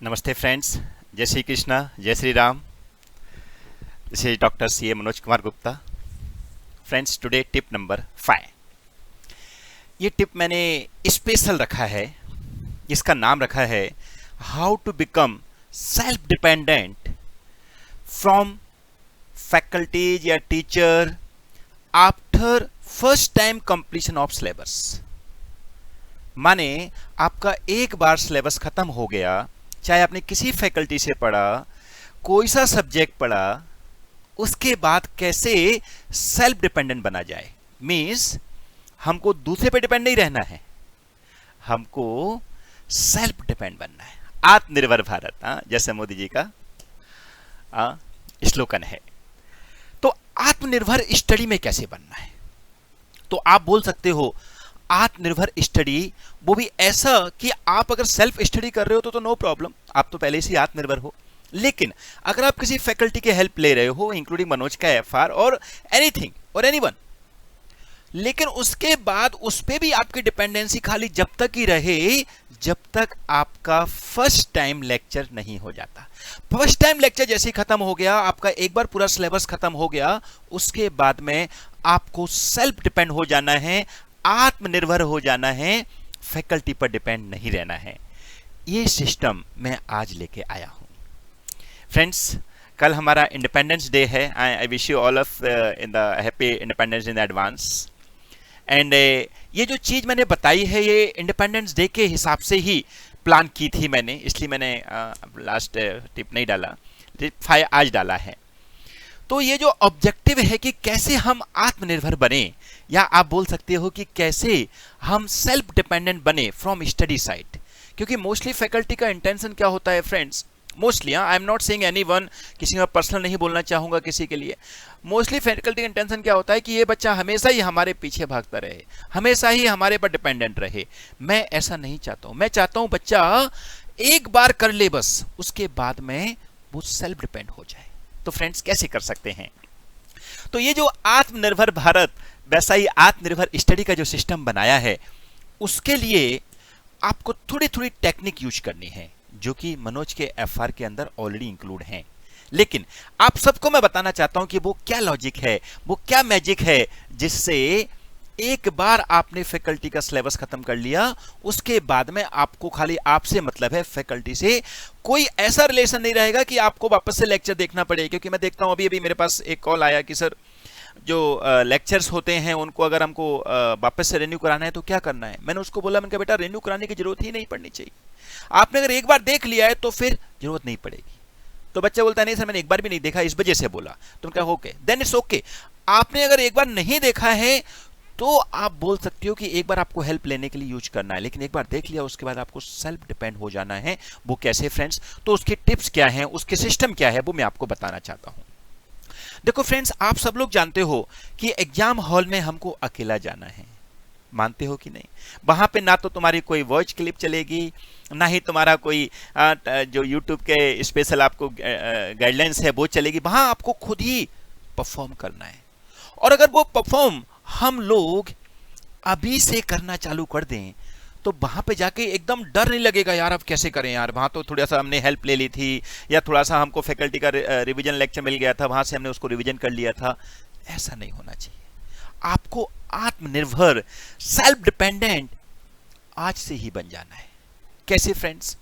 नमस्ते फ्रेंड्स, जय श्री कृष्णा, जय Shri Ram. This is doctor C A Manoj Kumar Gupta. Friends, today tip number 5। ये टिप मैंने स्पेशल रखा है, इसका नाम रखा है how to become self dependent from faculties या teacher after first time completion of syllabus. माने आपका एक बार सिलेबस खत्म हो गया, चाहे आपने किसी फैकल्टी से पढ़ा, कोई सा सब्जेक्ट पढ़ा, उसके बाद कैसे सेल्फ डिपेंडेंट बना जाए। मीन्स हमको दूसरे पे डिपेंड नहीं रहना है, हमको सेल्फ डिपेंड बनना है। आत्मनिर्भर भारत, जैसे मोदी जी का स्लोगन है। तो आत्मनिर्भर स्टडी में कैसे बनना है? तो आप बोल सकते हो आत्मनिर्भर स्टडी, वो भी ऐसा कि आप अगर सेल्फ स्टडी कर रहे हो तो नो प्रॉब्लम, आप तो पहले से आत्मनिर्भर हो। लेकिन अगर आप किसी फैकल्टी के हेल्प ले रहे हो, इंक्लूडिंग मनोज का एफआर और एनीथिंग और एनीवन, लेकिन उसके बाद उस पे भी आपकी डिपेंडेंसी खाली जब तक ही रहे जब तक आपका फर्स्ट टाइम लेक्चर नहीं हो जाता। फर्स्ट टाइम लेक्चर जैसे ही खत्म हो गया, आपका एक बार पूरा सिलेबस खत्म हो गया, उसके बाद में आपको सेल्फ डिपेंड हो जाना है, आत्मनिर्भर हो जाना है, फैकल्टी पर डिपेंड नहीं रहना है। ये सिस्टम मैं आज लेके आया हूं। फ्रेंड्स, कल हमारा इंडिपेंडेंस डे है। I wish you all of in the happy independence in advance. And ये जो चीज मैंने बताई है, ये इंडिपेंडेंस डे के हिसाब से ही प्लान की थी मैंने, इसलिए मैंने लास्ट टिप नहीं डाला, टिप 5 आज डाला है। तो ये जो ऑब्जेक्टिव है कि कैसे हम आत्मनिर्भर बने, या आप बोल सकते हो कि कैसे हम सेल्फ डिपेंडेंट बने फ्रॉम स्टडी साइड। क्योंकि मोस्टली फैकल्टी का इंटेंशन क्या होता है friends, mostly, I am not saying anyone, किसी का पर्सनल नहीं बोलना चाहूंगा किसी के लिए। मोस्टली फैकल्टी का इंटेंशन क्या होता है कि ये बच्चा हमेशा ही हमारे पीछे भागता रहे, हमेशा ही हमारे पर डिपेंडेंट रहे। मैं ऐसा नहीं चाहता हूं। मैं चाहता हूं बच्चा एक बार कर ले बस, उसके बाद में वो सेल्फ डिपेंड हो जाए। तो फ्रेंड्स, कैसे कर सकते हैं? तो ये जो आत्मनिर्भर भारत, वैसा ही आत्मनिर्भर स्टडी का जो सिस्टम बनाया है, उसके लिए आपको थोड़ी थोड़ी टेक्निक यूज करनी है, जो कि मनोज के एफआर के अंदर ऑलरेडी इंक्लूड हैं। लेकिन आप सबको मैं बताना चाहता हूं कि वो क्या लॉजिक है, वो क्या मैजिक है, जिससे एक बार आपने फैकल्टी का सिलेबस खत्म कर लिया, उसके बाद में आपको खाली आपसे मतलब है, फैकल्टी से कोई ऐसा रिलेशन नहीं रहेगा कि आपको वापस से लेक्चर देखना पड़े। क्योंकि मैं देखता हूं अभी मेरे पास एक कॉल आया कि सर, जो लेक्चर्स होते हैं उनको अगर हमको वापस से रिन्यू कराना है तो क्या करना है। मैंने उसको बोला, मैंने कहा बेटा रिन्यू कराने की जरूरत ही नहीं पड़नी चाहिए, आपने अगर एक बार देख लिया है तो फिर जरूरत नहीं पड़ेगी। तो बच्चा बोलता है नहीं सर मैंने एक बार भी नहीं देखा, इस वजह से बोला। तो कहा ओके, देन इट्स ओके। आपने अगर एक बार नहीं देखा है तो आप बोल सकते हो कि एक बार आपको हेल्प लेने के लिए यूज करना है, लेकिन एक बार देख लिया उसके बाद आपको सेल्फ डिपेंड हो जाना है। वो कैसे फ्रेंड्स? तो उसके टिप्स क्या हैं, उसके सिस्टम क्या है, वो मैं आपको बताना चाहता हूं। देखो फ्रेंड्स, आप सब लोग जानते हो कि एग्जाम हॉल में हमको अकेला जाना है, मानते हो कि नहीं? वहां पे ना तो तुम्हारी कोई वॉइस क्लिप चलेगी, ना ही तुम्हारा कोई जो यूट्यूब के स्पेशल आपको गाइडलाइंस है वो चलेगी। वहां आपको खुद ही परफॉर्म करना है। और अगर वो परफॉर्म हम लोग अभी से करना चालू कर दें तो वहां पे जाके एकदम डर नहीं लगेगा, यार अब कैसे करें यार, वहां तो थोड़ा सा हमने हेल्प ले ली थी, या थोड़ा सा हमको फैकल्टी का रिवीजन लेक्चर मिल गया था, वहां से हमने उसको रिवीजन कर लिया था। ऐसा नहीं होना चाहिए। आपको आत्मनिर्भर, सेल्फ डिपेंडेंट आज से ही बन जाना है। कैसे फ्रेंड्स?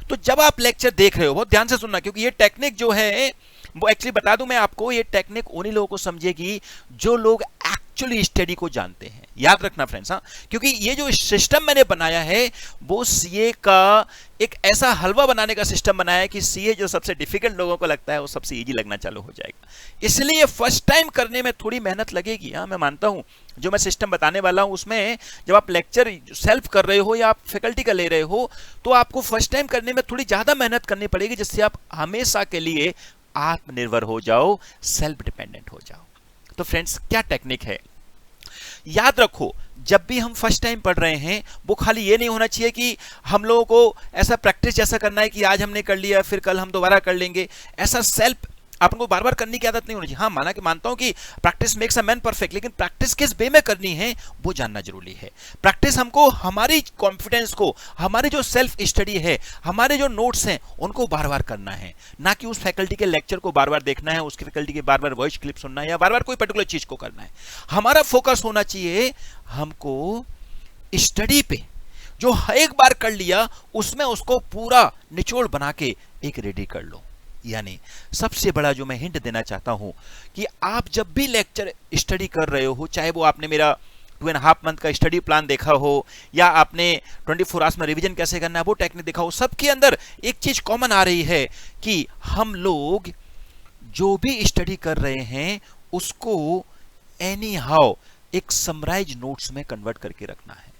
तो जब आप लेक्चर देख रहे हो, बहुत ध्यान से सुनना, क्योंकि ये टेक्निक जो है वो एक्चुअली बता दूं मैं आपको, ये टेक्निक उन्हीं लोगों को समझेगी जो लोग एक्चुअली स्टडी को जानते हैं। याद रखना फ्रेंड्स, क्योंकि ये जो सिस्टम मैंने बनाया है वो सीए का एक ऐसा हलवा बनाने का सिस्टम बनाया है कि सीए जो सबसे डिफिकल्ट लोगों को लगता है वो सबसे इजी लगना चालू हो जाएगा। इसलिए फर्स्ट टाइम करने में थोड़ी मेहनत लगेगी। मैं मानता हूं जो मैं सिस्टम बताने वाला हूं उसमें जब आप लेक्चर सेल्फ कर रहे हो या आप फैकल्टी का ले रहे हो तो आपको फर्स्ट टाइम करने में थोड़ी ज्यादा मेहनत करनी पड़ेगी, जिससे आप हमेशा के लिए आत्मनिर्भर हो जाओ, सेल्फ डिपेंडेंट हो जाओ। तो फ्रेंड्स, क्या टेक्निक है? याद रखो, जब भी हम फर्स्ट टाइम पढ़ रहे हैं वो खाली ये नहीं होना चाहिए कि हम लोगों को ऐसा प्रैक्टिस जैसा करना है कि आज हमने कर लिया फिर कल हम दोबारा कर लेंगे। ऐसा सेल्फ आपको बार बार करने की आदत नहीं होनी चाहिए। हाँ, मानता हूं कि practice makes a man perfect, लेकिन प्रैक्टिस किस वे में करनी है वो जानना जरूरी है। प्रैक्टिस हमको हमारी कॉन्फिडेंस को, हमारी जो सेल्फ स्टडी है, हमारे जो नोट्स हैं उनको बार बार करना है, ना कि उस फैकल्टी के लेक्चर को बार बार देखना है, उसके फैकल्टी के बार बार वॉइस क्लिप सुनना है या बार बार कोई पर्टिकुलर चीज को करना है। हमारा फोकस होना चाहिए हमको स्टडी पे, जो एक बार कर लिया उसमें उसको पूरा निचोड़ बना के एक रेडी कर लो। यानी सबसे बड़ा जो मैं हिंट देना चाहता हूं कि आप जब भी लेक्चर स्टडी कर रहे हो, चाहे वो आपने मेरा 2.5 मंथ का स्टडी प्लान देखा हो या आपने 24 आवर्स में रिवीजन कैसे करना है वो टेक्निक देखा हो, सबके अंदर एक चीज कॉमन आ रही है कि हम लोग जो भी स्टडी कर रहे हैं उसको एनी हाउ एक समराइज नोट्स में कन्वर्ट करके रखना है।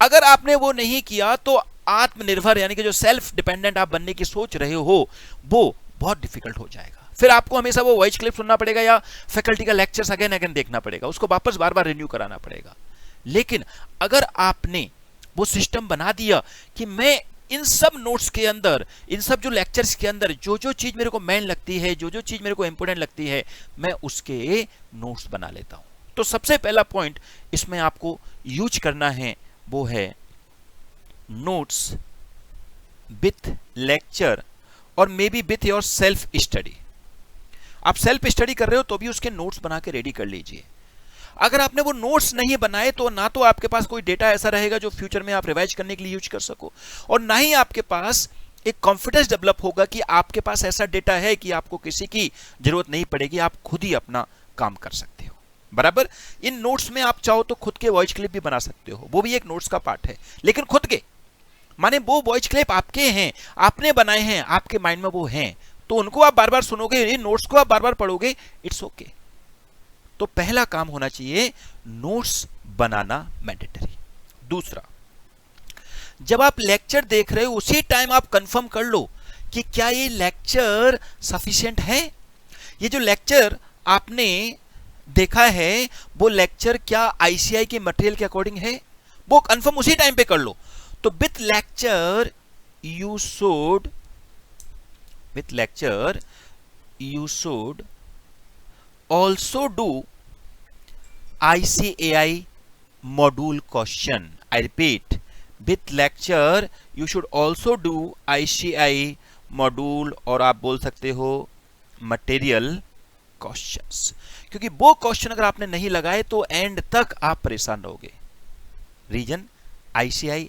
अगर आपने वो नहीं किया तो आत्मनिर्भर यानी कि जो सेल्फ डिपेंडेंट आप बनने की सोच रहे हो वो बहुत डिफिकल्ट हो जाएगा। फिर आपको हमेशा वो वॉइस क्लिप सुनना पड़ेगा या फैकल्टी का लेक्चर्स अगेन अगेन देखना पड़ेगा, उसको वापस बार बार रिन्यू कराना पड़ेगा। लेकिन अगर आपने वो सिस्टम बना दिया कि मैं इन सब नोट्स के अंदर, इन सब जो लेक्चर्स के अंदर जो जो चीज मेरे को मेन लगती है, जो जो चीज मेरे को इंपोर्टेंट लगती है, मैं उसके नोट्स बना लेता हूं। तो सबसे पहला पॉइंट इसमें आपको यूज करना है वो है नोट्स विथ लेक्चर और may B with your self study. आप सेल्फ स्टडी कर रहे हो तो भी उसके नोट्स बना के रेडी कर लीजिए। अगर आपने वो नोट्स नहीं बनाए तो ना तो आपके पास कोई डेटा ऐसा रहेगा जो फ्यूचर में आप रिवाइज करने के लिए यूज कर सको, और ना ही आपके पास एक कॉन्फिडेंस डेवलप होगा कि आपके पास ऐसा डेटा है कि आपको किसी की जरूरत नहीं पड़ेगी, आप खुद ही अपना काम कर सकते हो। बराबर, इन नोट्स में आप चाहो तो खुद के वॉइस क्लिप भी बना सकते हो, वो भी एक नोट्स का पार्ट है, लेकिन खुद के माने वो वॉइस क्लिप आपके हैं, आपने बनाए हैं, आपके माइंड में वो हैं, तो उनको आप बार बार सुनोगे, इन नोट्स को आप बार बार पढ़ोगे, इट्स ओके। तो पहला काम होना चाहिए नोट्स बनाना मैंडेटरी। दूसरा, जब आप लेक्चर देख रहे हो उसी टाइम आप कंफर्म कर लो कि क्या ये लेक्चर सफिशिएंट है, ये जो लेक्चर आपने देखा है वो लेक्चर क्या आईसीआई के मटेरियल के अकॉर्डिंग है, वो कंफर्म उसी टाइम पे कर लो। तो with lecture you should also do ICAI module question. I repeat, with lecture you should also do ICAI module और आप बोल सकते हो मटेरियल क्वेश्चंस, क्योंकि वो क्वेश्चन अगर आपने नहीं लगाए तो एंड तक आप परेशान रहोगे। रीजन, आईसीआई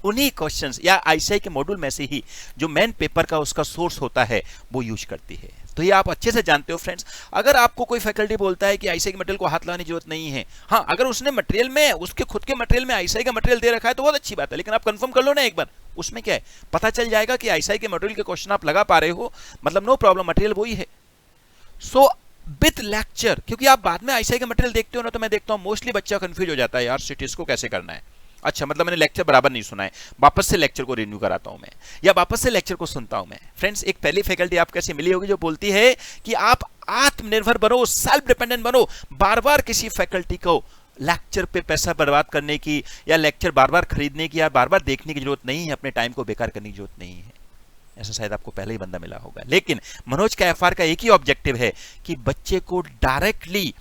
उन्हीं क्वेश्चंस या आईसीआई के मॉड्यूल में से ही जो मेन पेपर का उसका सोर्स होता है वो यूज करती है। तो ये आप अच्छे से जानते हो फ्रेंड्स। अगर आपको कोई फैकल्टी बोलता है कि आईसीआई के मटेरियल को हाथ लगाने की जरूरत नहीं है, हाँ अगर उसने मटेरियल में, उसके खुद के मटेरियल में आईसीआई का मटेरियल दे रखा है तो बहुत अच्छी बात है, लेकिन आप कंफर्म कर लो ना एक बार, उसमें क्या है पता चल जाएगा कि आईसीआई के मटेरियल के क्वेश्चन आप लगा पा रहे हो, मतलब नो प्रॉब्लम, मटेरियल वही है। सो विथ लेक्चर, क्योंकि आप बाद में आईसीआई का मटेरियल देखते हो ना, तो मैं देखता हूं मोस्टली बच्चा कंफ्यूज हो जाता है, यार सिटीज को कैसे करना है, अच्छा मतलब मैंने लेक्चर बराबर नहीं सुना है, वापस से लेक्चर को रिन्यू कराता हूं मैं, या वापस से लेक्चर को सुनता हूं मैं। फ्रेंड्स, एक पहली फैकल्टी आप कैसे मिली होगी जो बोलती है कि आप आत्मनिर्भर बनो, सेल्फ डिपेंडेंट बनो, बार बार किसी फैकल्टी को लेक्चर पे पैसा बर्बाद करने की या लेक्चर बार बार खरीदने की या बार बार देखने की जरूरत नहीं है, अपने टाइम को बेकार करने की जरूरत नहीं है। ऐसा शायद आपको पहले ही बंदा मिला होगा। लेकिन मनोज का एफआर का एक ही ऑब्जेक्टिव है कि बच्चे को डायरेक्टली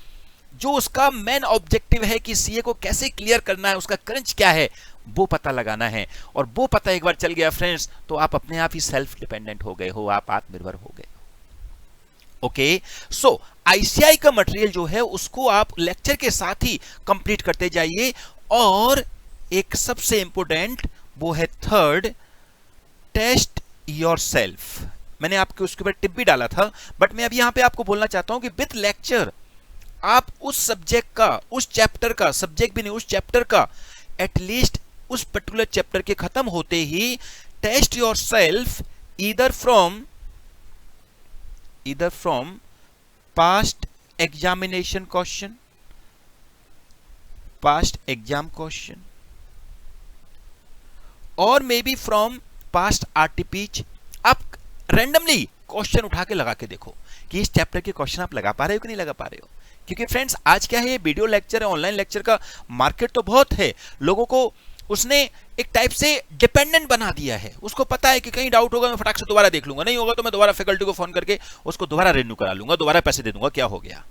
जो उसका मेन ऑब्जेक्टिव है कि सीए को कैसे क्लियर करना है, उसका क्रंच क्या है, वो पता लगाना है। और वो पता एक बार चल गया फ्रेंड्स तो आप अपने आप ही सेल्फ डिपेंडेंट हो गए हो, आप आत्मनिर्भर हो गए हो। ओके, सो आईसीआई का मटेरियल जो है उसको आप लेक्चर के साथ ही कंप्लीट करते जाइए। और एक सबसे इंपॉर्टेंट वो है थर्ड, टेस्ट योरसेल्फ। मैंने आपके उसके ऊपर टिप भी डाला था, बट मैं अभी यहां पे आपको बोलना चाहता हूं कि विथ लेक्चर आप उस सब्जेक्ट का, उस चैप्टर का, सब्जेक्ट भी नहीं उस चैप्टर का, एटलीस्ट उस पर्टिकुलर चैप्टर के खत्म होते ही test yourself either from past examination question, past exam question, और may be from past RTPs. आप रैंडमली क्वेश्चन उठा के लगा के देखो कि इस चैप्टर के क्वेश्चन आप लगा पा रहे हो कि नहीं लगा पा रहे हो। क्योंकि फ्रेंड्स आज क्या है, ये वीडियो लेक्चर है, ऑनलाइन लेक्चर का मार्केट तो बहुत है, लोगों को उसने एक टाइप से डिपेंडेंट बना दिया है। उसको पता है कि कहीं डाउट होगा मैं फटाक से दोबारा देख लूंगा, नहीं होगा तो मैं दोबारा फैकल्टी को फोन करके उसको दोबारा रिन्यू करा लूंगा, दोबारा पैसे दे दूंगा, क्या हो गया।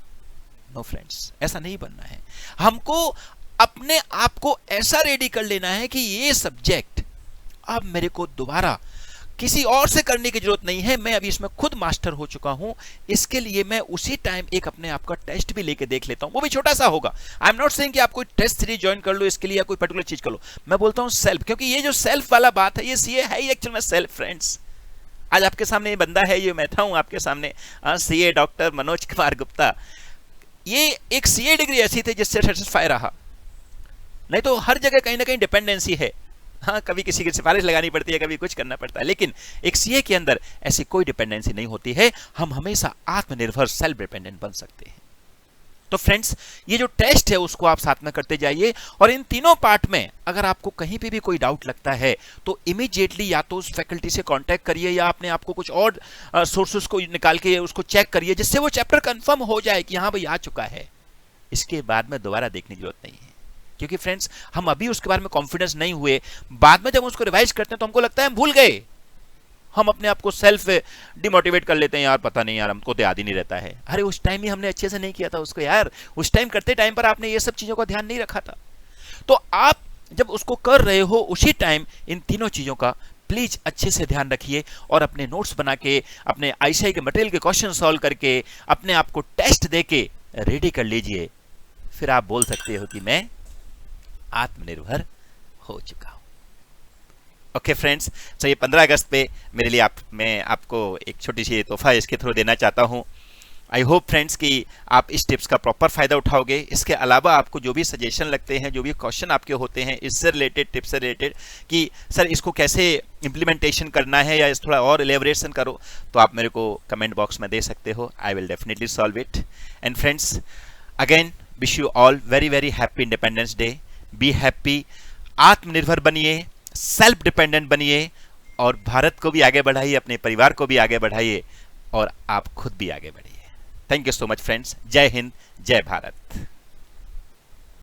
नो फ्रेंड्स, ऐसा नहीं बनना है। हमको अपने आप को ऐसा रेडी कर लेना है कि ये सब्जेक्ट अब मेरे को दोबारा किसी और से करने की जरूरत नहीं है, मैं अभी इसमें खुद मास्टर हो चुका हूं। इसके लिए मैं उसी टाइम एक अपने आप का टेस्ट भी लेके देख लेता हूं, वो भी छोटा सा होगा। आई एम नॉट सेइंग कि आप कोई टेस्ट सीरीज ज्वाइन कर लो इसके लिए या कोई पर्टिकुलर चीज कर लो, मैं बोलता हूं सेल्फ, क्योंकि ये जो सेल्फ वाला बात है ये सीए है ही एक्चुअल में सेल्फ। फ्रेंड्स, आज आपके सामने ये बंदा है, ये मैं था हूं आपके सामने, सीए डॉक्टर मनोज कुमार गुप्ता। ये एक सीए डिग्री ऐसी थी जिससे सेटिस्फाई रहा, नहीं तो हर जगह कहीं ना कहीं डिपेंडेंसी है। हाँ, कभी किसी की सिफारिश लगानी पड़ती है, कभी कुछ करना पड़ता है, लेकिन एक सीए के अंदर ऐसी कोई डिपेंडेंसी नहीं होती है। हम हमेशा आत्मनिर्भर सेल्फ डिपेंडेंट बन सकते हैं। तो फ्रेंड्स, ये जो टेस्ट है उसको आप साथ में करते जाइए, और इन तीनों पार्ट में अगर आपको कहीं पे भी कोई डाउट लगता है तो इमीडिएटली या तो उस फैकल्टी से कांटेक्ट करिए या अपने आप को कुछ और सोर्सेस को निकाल के उसको चेक करिए, जिससे वो चैप्टर कंफर्म हो जाए कि हाँ भाई आ चुका है। इसके बाद में दोबारा देखने की जरूरत नहीं है, क्योंकि फ्रेंड्स हम अभी उसके बारे में कॉन्फिडेंस नहीं हुए, बाद में जब उसको रिवाइज करते हैं तो हमको लगता है हम भूल गए। हम अपने आप को सेल्फ डिमोटिवेट कर लेते हैं, यार पता नहीं यार हमको तो याद ही नहीं रहता है। अरे उस टाइम ही हमने अच्छे से नहीं किया था उसको यार, उस टाइम करते टाइम पर आपने ये सब चीजों का ध्यान नहीं रखा था। तो आप जब उसको कर रहे हो उसी टाइम इन तीनों चीजों का प्लीज अच्छे से ध्यान रखिए, और अपने नोट्स बना के, अपने आईसीआई के मटेरियल के क्वेश्चन सॉल्व करके, अपने आप को टेस्ट देके रेडी कर लीजिए। फिर आप बोल सकते हो कि मैं आत्मनिर्भर हो चुका हूं। ओके फ्रेंड्स, तो ये 15 अगस्त पे मेरे लिए मैं आपको एक छोटी सी तोहफा इसके थ्रू देना चाहता हूं। आई होप फ्रेंड्स कि आप इस टिप्स का प्रॉपर फायदा उठाओगे। इसके अलावा आपको जो भी सजेशन लगते हैं, जो भी क्वेश्चन आपके होते हैं इससे रिलेटेड, टिप्स से रिलेटेड, कि सर इसको कैसे इम्प्लीमेंटेशन करना है या इस थोड़ा और एलेबोरेशन करो, तो आप मेरे को कमेंट बॉक्स में दे सकते हो। I will definitely solve it. And friends, again wish you all very very happy independence day. Be happy, आत्मनिर्भर बनिए, सेल्फ डिपेंडेंट बनिए, और भारत को भी आगे बढ़ाइए, अपने परिवार को भी आगे बढ़ाइए, और आप खुद भी आगे बढ़िए। Thank you so much friends. जय हिंद, जय भारत।